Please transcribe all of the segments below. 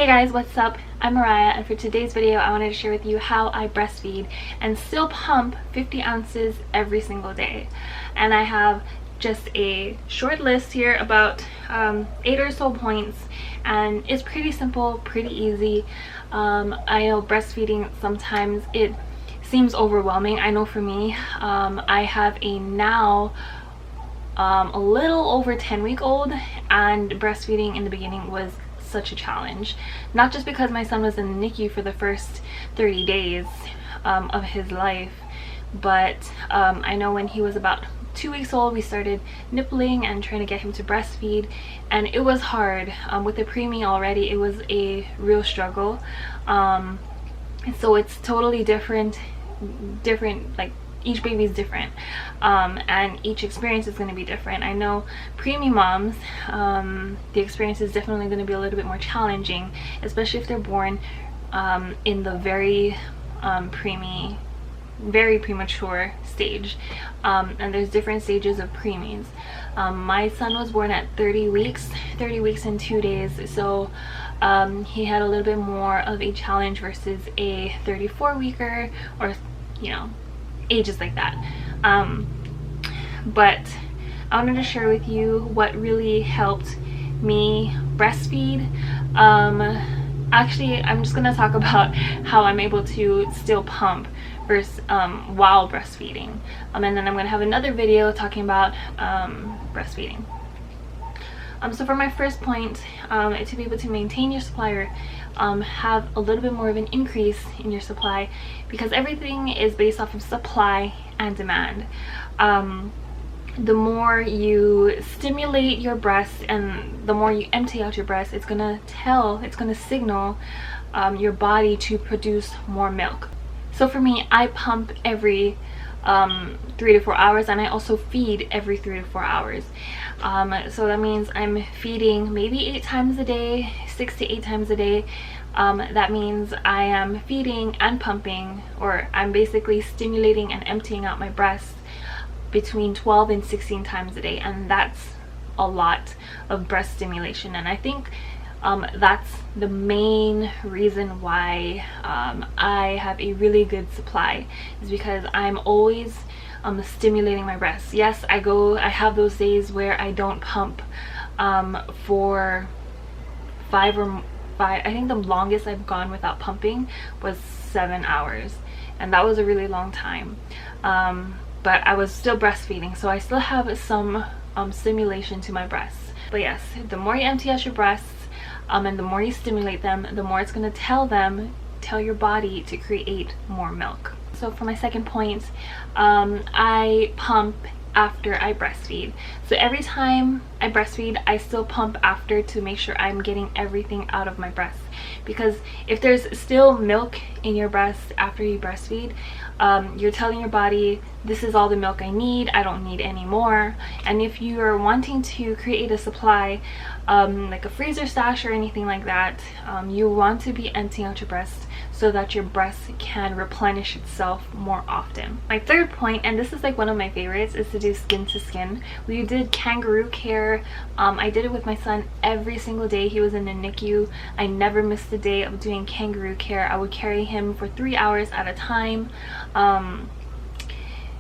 Hey guys, what's up? I'm Mariah, and for today's video I wanted to share with you how I breastfeed and still pump 50 ounces every single day. And I have just a short list here, about 8 or so points, and it's pretty simple, pretty easy. I know breastfeeding sometimes it seems overwhelming. I know for me, I have a now a little over 10-week-old, and breastfeeding in the beginning was such a challenge, not just because my son was in the NICU for the first 30 days of his life, but I know when he was about 2 weeks old we started nippling and trying to get him to breastfeed, and it was hard. With the preemie already it was a real struggle, so it's totally different, like each baby is different, and each experience is going to be different. I know preemie moms, the experience is definitely going to be a little bit more challenging, especially if they're born in the very preemie, very premature stage, and there's different stages of preemies. My son was born at 30 weeks and 2 days, so he had a little bit more of a challenge versus a 34-weeker, or ages like that. But I wanted to share with you what really helped me breastfeed. Actually, I'm just gonna talk about how I'm able to still pump versus while breastfeeding, and then I'm gonna have another video talking about breastfeeding. So for my first point, to be able to maintain your supply, or have a little bit more of an increase in your supply, because everything is based off of supply and demand. The more you stimulate your breast and the more you empty out your breast, it's gonna signal your body to produce more milk. So for me, I pump every 3 to 4 hours, and I also feed every 3 to 4 hours. So that means I'm feeding maybe 8 times a day, 6 to 8 times a day. That means I am feeding and pumping, or I'm basically stimulating and emptying out my breast between 12 and 16 times a day, and that's a lot of breast stimulation. And I think that's the main reason why I have a really good supply, is because I'm always stimulating my breasts. Yes, I have those days where I don't pump for 5 I think the longest I've gone without pumping was 7 hours, and that was a really long time, but I was still breastfeeding, so I still have some stimulation to my breasts. But yes, the more you empty out your breasts and the more you stimulate them, the more it's going to tell your body to create more milk. So for my second point, I pump after I breastfeed. So every time I breastfeed, I still pump after to make sure I'm getting everything out of my breast, because if there's still milk in your breast after you breastfeed, you're telling your body, this is all the milk I need, I don't need any more. And if you are wanting to create a supply, like a freezer stash or anything like that, you want to be emptying out your breast so that your breast can replenish itself more often. My third point, and this is like one of my favorites, is to do skin to skin. We did kangaroo care. I did it with my son every single day he was in the NICU. I never missed a day of doing kangaroo care. I would carry him for 3 hours at a time.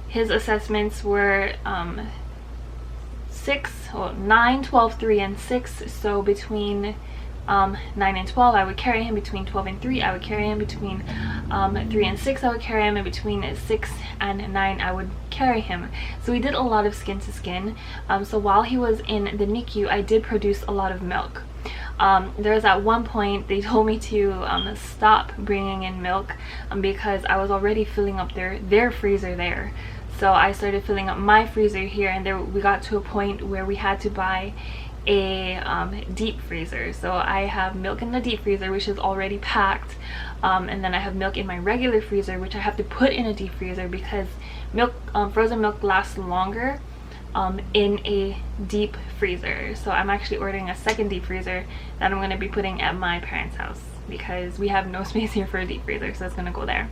His assessments were 9, 12, 3, and 6. So between 9 and 12 I would carry him, between 12 and 3 I would carry him, between 3 and 6 I would carry him, and between 6 and 9 I would carry him. So we did a lot of skin to skin. So while he was in the NICU, I did produce a lot of milk. There was at one point they told me to stop bringing in milk because I was already filling up their freezer there. So I started filling up my freezer here, and we got to a point where we had to buy a deep freezer. So I have milk in the deep freezer, which is already packed, and then I have milk in my regular freezer, which I have to put in a deep freezer because frozen milk lasts longer in a deep freezer. So I'm actually ordering a second deep freezer that I'm going to be putting at my parents' house, because we have no space here for a deep freezer, so it's going to go there.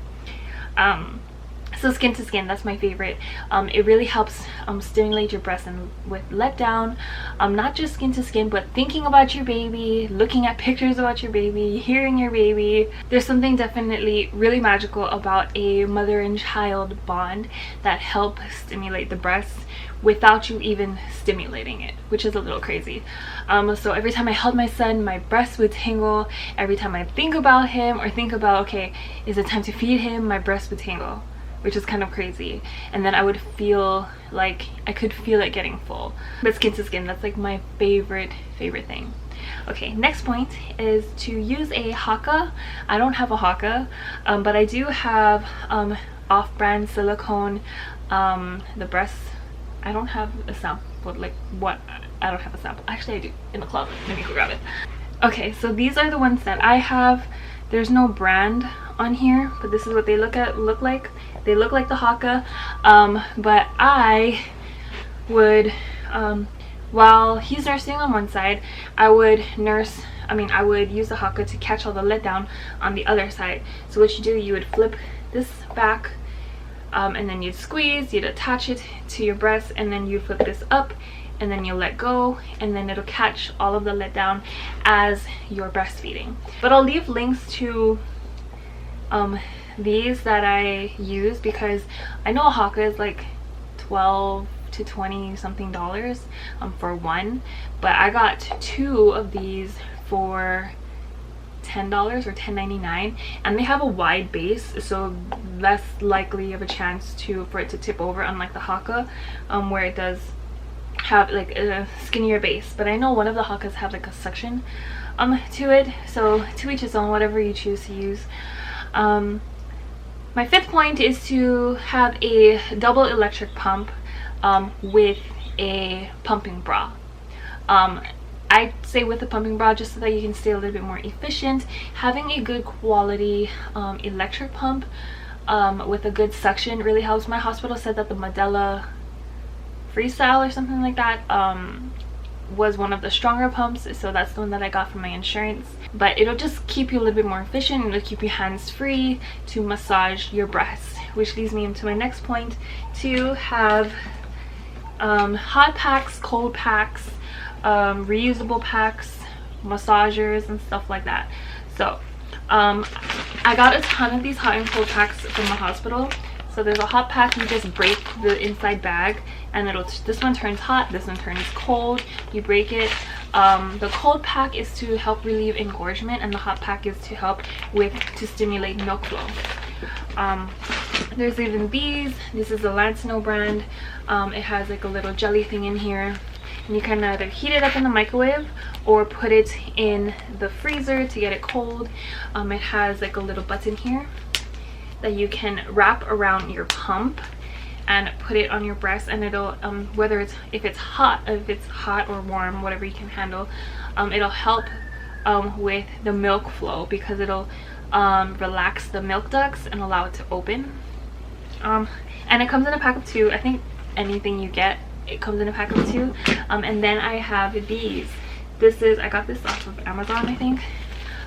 So skin to skin, that's my favorite. It really helps stimulate your breast and with letdown. Not just skin to skin, but thinking about your baby, looking at pictures about your baby, hearing your baby. There's something definitely really magical about a mother and child bond that help stimulate the breast without you even stimulating it, which is a little crazy. So every time I held my son, my breast would tingle. Every time I think about him or think about, okay, is it time to feed him, my breast would tingle, which is kind of crazy. And then I would feel like I could feel it getting full. But skin to skin, that's like my favorite thing. Okay, next point is to use a Haka. I don't have a Haka, but I do have off-brand silicone. The breasts, I don't have a sample. Like what? I don't have a sample. Actually, I do in the closet. Let me go grab it. Okay, so these are the ones that I have. There's no brand on here, but this is what they look like. They look like the Haka, but I would while he's nursing on one side, I would use the Haka to catch all the letdown on the other side. So what you do, you would flip this back, and then you'd squeeze, you'd attach it to your breast, and then you flip this up, and then you let go, and then it'll catch all of the letdown as you're breastfeeding. But I'll leave links to these that I use, because I know a Haka is like $12 to $20 something for one, but I got 2 of these for $10 or $10.99, and they have a wide base, so less likely of a chance for it to tip over, unlike the Haka, where it does have like a skinnier base. But I know one of the Hakas have like a suction to it, so to each his own, whatever you choose to use. My 5th point is to have a double electric pump with a pumping bra. I say with a pumping bra just so that you can stay a little bit more efficient. Having a good quality electric pump with a good suction really helps. My hospital said that the Medela Freestyle or something like that was one of the stronger pumps, so that's the one that I got from my insurance. But it'll just keep you a little bit more efficient, and it'll keep your hands free to massage your breasts, which leads me into my next point, to have hot packs, cold packs, reusable packs, massagers, and stuff like that. So I got a ton of these hot and cold packs from the hospital. So there's a hot pack, you just break the inside bag, and this one turns hot, this one turns cold, you break it. The cold pack is to help relieve engorgement, and the hot pack is to help to stimulate milk flow. There's even these. This is the Lancino brand. It has like a little jelly thing in here, and you can either heat it up in the microwave or put it in the freezer to get it cold. It has like a little button here that you can wrap around your pump and put it on your breast, and it'll if it's hot or warm, whatever you can handle, it'll help with the milk flow, because it'll relax the milk ducts and allow it to open. And it comes in a pack of 2. I think anything you get, it comes in a pack of 2. And then I have these. I got this off of Amazon, I think.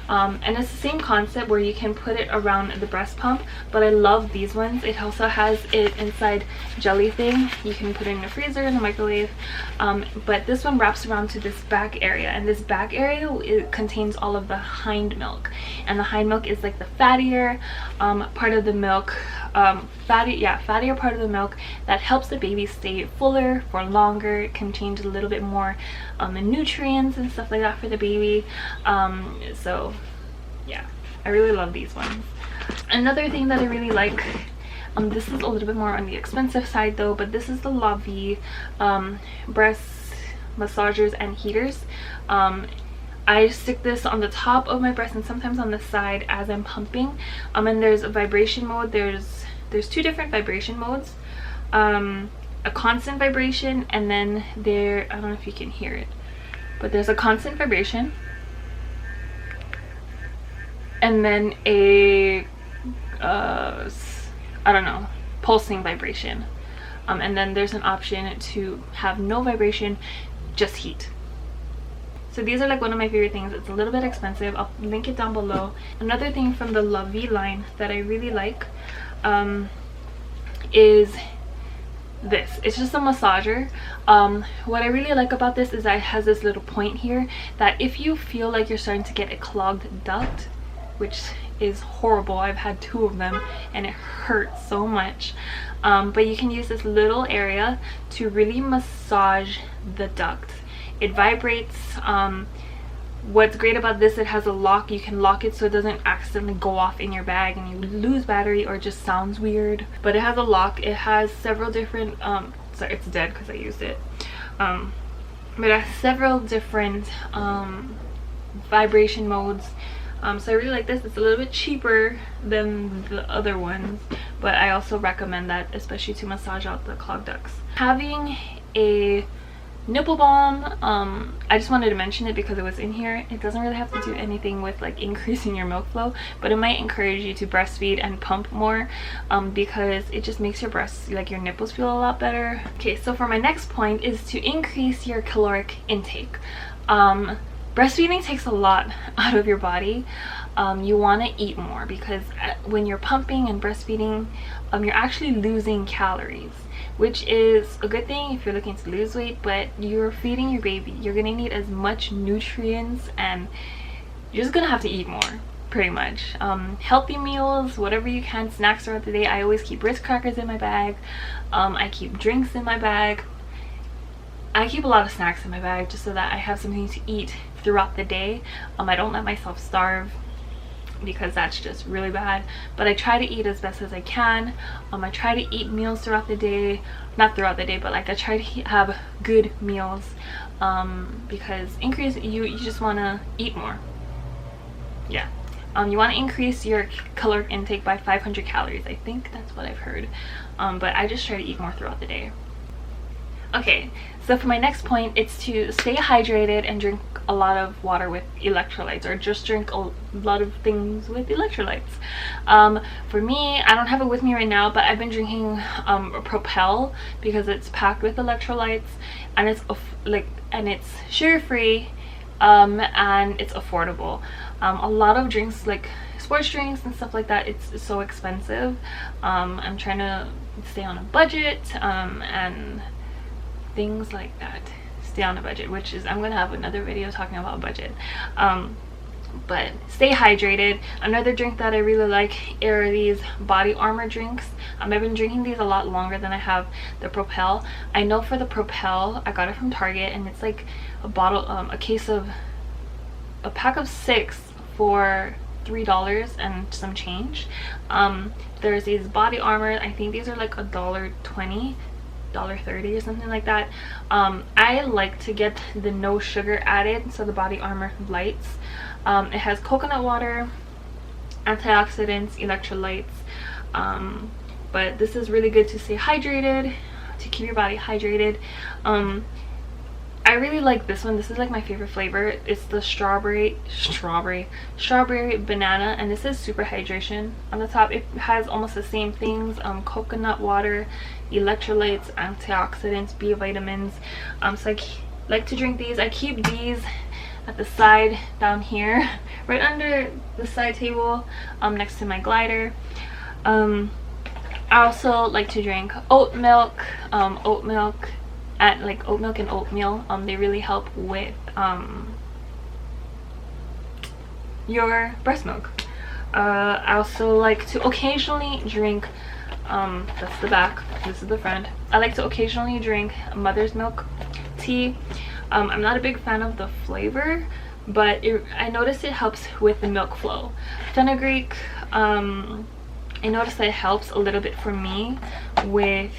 And it's the same concept where you can put it around the breast pump, but I love these ones. It also has an inside jelly thing. You can put it in the freezer, in the microwave, but this one wraps around to this back area, and this back area, it contains all of the hind milk, and the hind milk is like the fattier part of the milk, fattier part of the milk that helps the baby stay fuller for longer. It contains a little bit more nutrients and stuff like that for the baby. So yeah, I really love these ones. Another thing that I really like, this is a little bit more on the expensive side though, but this is the La Vie breast massagers and heaters. I stick this on the top of my breast and sometimes on the side as I'm pumping. And there's a vibration mode. There's 2 different vibration modes. A constant vibration, and then I don't know if you can hear it, but there's a constant vibration, and then a I don't know, pulsing vibration, and then there's an option to have no vibration, just heat. So these are like one of my favorite things. It's a little bit expensive. I'll link it down below. Another thing from the La Vie line that I really like, is this. It's just a massager. What I really like about this is that it has this little point here that if you feel like you're starting to get a clogged duct, which is horrible, I've had 2 of them and it hurts so much, but you can use this little area to really massage the duct. It vibrates. What's great about this, it has a lock. You can lock it so it doesn't accidentally go off in your bag and you lose battery or it just sounds weird. But it has a lock. It has several different sorry, it's dead because I used it, but it has several different vibration modes. So I really like this. It's a little bit cheaper than the other ones, but I also recommend that, especially to massage out the clogged ducts. Having a nipple balm, I just wanted to mention it because it was in here. It doesn't really have to do anything with like increasing your milk flow, but it might encourage you to breastfeed and pump more, because it just makes your breasts, like your nipples, feel a lot better. Okay, so for my next point is to increase your caloric intake. Breastfeeding takes a lot out of your body. You want to eat more because when you're pumping and breastfeeding, you're actually losing calories, which is a good thing if you're looking to lose weight, but you're feeding your baby. You're gonna need as much nutrients and you're just gonna have to eat more, pretty much. Healthy meals, whatever you can, snacks throughout the day. I always keep Ritz crackers in my bag. I keep drinks in my bag. I keep a lot of snacks in my bag just so that I have something to eat throughout the day. I don't let myself starve because that's just really bad, but I try to eat as best as I can. I try to eat meals throughout the day, not throughout the day, but like I try to have good meals, because you just want to eat more. Yeah. You want to increase your caloric intake by 500 calories. I think that's what I've heard, but I just try to eat more throughout the day. Okay, so for my next point, it's to stay hydrated and drink a lot of water with electrolytes, or just drink a lot of things with electrolytes. For me, I don't have it with me right now, but I've been drinking Propel because it's packed with electrolytes, and it's sugar-free, and it's affordable. A lot of drinks, like sports drinks and stuff like that, it's so expensive. I'm trying to stay on a budget, and things like that. Stay on a budget, which is, I'm gonna have another video talking about budget. But stay hydrated. Another drink that I really like are these body armor drinks. I've been drinking these a lot longer than I have the Propel. I know for the Propel, I got it from Target, and it's like a bottle, a pack of 6 for $3 and some change. There's these body armor, I think these are like $1.20, $1.30 or something like that. I like to get the no sugar added, so the body armor lights. It has coconut water, antioxidants, electrolytes, but this is really good to stay hydrated, to keep your body hydrated. I really like this one. This is like my favorite flavor. It's the strawberry banana, and this is super hydration on the top. It has almost the same things, coconut water, electrolytes, antioxidants, B vitamins. So I like to drink these. I keep these at the side down here, right under the side table, next to my glider. I also like to drink oat milk, and oatmeal. They really help with your breast milk. I also like to occasionally drink, that's the back, this is the front. I like to occasionally drink mother's milk tea. I'm not a big fan of the flavor, but I noticed it helps with the milk flow. Fenugreek, I noticed that it helps a little bit for me with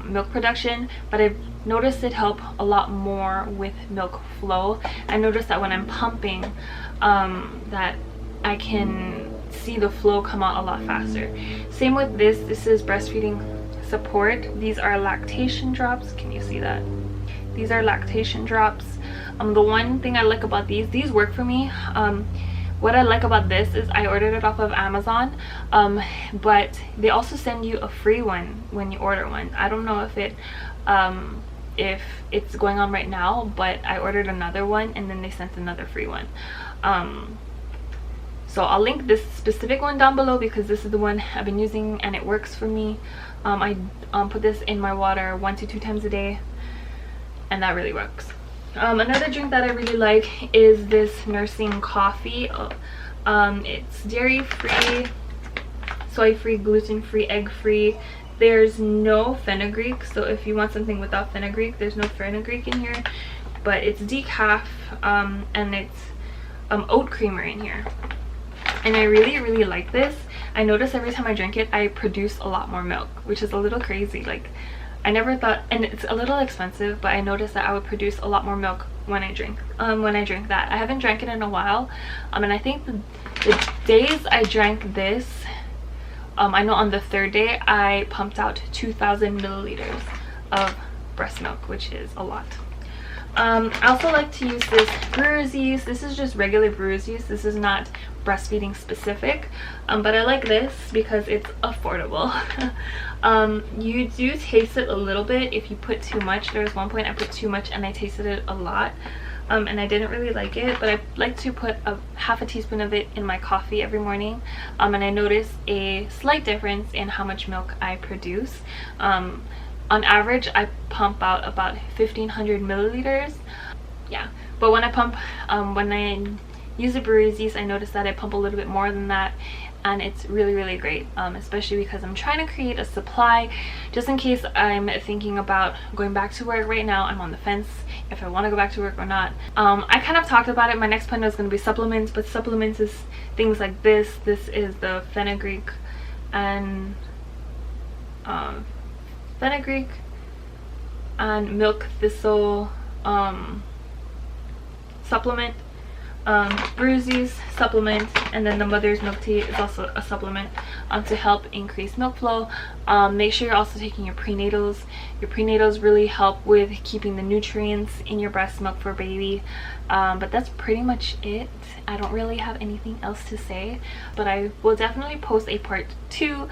milk production, but I've noticed it help a lot more with milk flow. I noticed that when I'm pumping, that I can see the flow come out a lot faster. Same with this. This is breastfeeding support. These are lactation drops. Can you see that? These are lactation drops. The one thing I like about these work for me. What I like about this is I ordered it off of Amazon, but they also send you a free one when you order one. I don't know if it's going on right now, but I ordered another one and then they sent another free one. So I'll link this specific one down below because this is the one I've been using and it works for me. I put this in my water 1 to 2 times a day, and that really works. Another drink that I really like is this nursing coffee. It's dairy free, soy free, gluten free, egg free. There's no fenugreek, so if you want something without fenugreek, there's no fenugreek in here, but it's decaf, and it's oat creamer in here, and I really like this. I notice every time I drink it I produce a lot more milk, which is a little crazy. Like, I never thought, and it's a little expensive, but I noticed that I would produce a lot more milk when I drink that. I haven't drank it in a while, and I think the days I drank this, I know on the 3rd day I pumped out 2,000 milliliters of breast milk, which is a lot. I also like to use this brewer's yeast. This is just regular brewer's yeast. This is not breastfeeding specific, but I like this because it's affordable. You do taste it a little bit if you put too much. There was one point I put too much and I tasted it a lot, and I didn't really like it, but I like to put half a teaspoon of it in my coffee every morning, and I notice a slight difference in how much milk I produce. On average I pump out about 1,500 milliliters. Yeah, but when I use the brewer's yeast, I notice that I pump a little bit more than that, and it's really great, especially because I'm trying to create a supply just in case I'm thinking about going back to work. Right now I'm on the fence if I want to go back to work or not. I kind of talked about it. My next point is going to be supplements, but supplements is things like this. This is the fenugreek and milk thistle supplement, brewer's yeast supplement, and then the mother's milk tea is also a supplement to help increase milk flow. Make sure you're also taking your prenatals. Your prenatals really help with keeping the nutrients in your breast milk for baby. But that's pretty much it. I don't really have anything else to say, but I will definitely post a part 2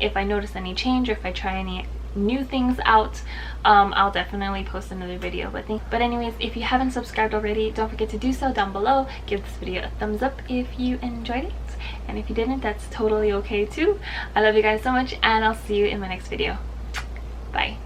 if I notice any change or if I try any new things out. I'll definitely post another video. But anyways, if you haven't subscribed already, don't forget to do so down below. Give this video a thumbs up if you enjoyed it, and if you didn't, that's totally okay too. I love you guys so much, and I'll see you in my next video. Bye.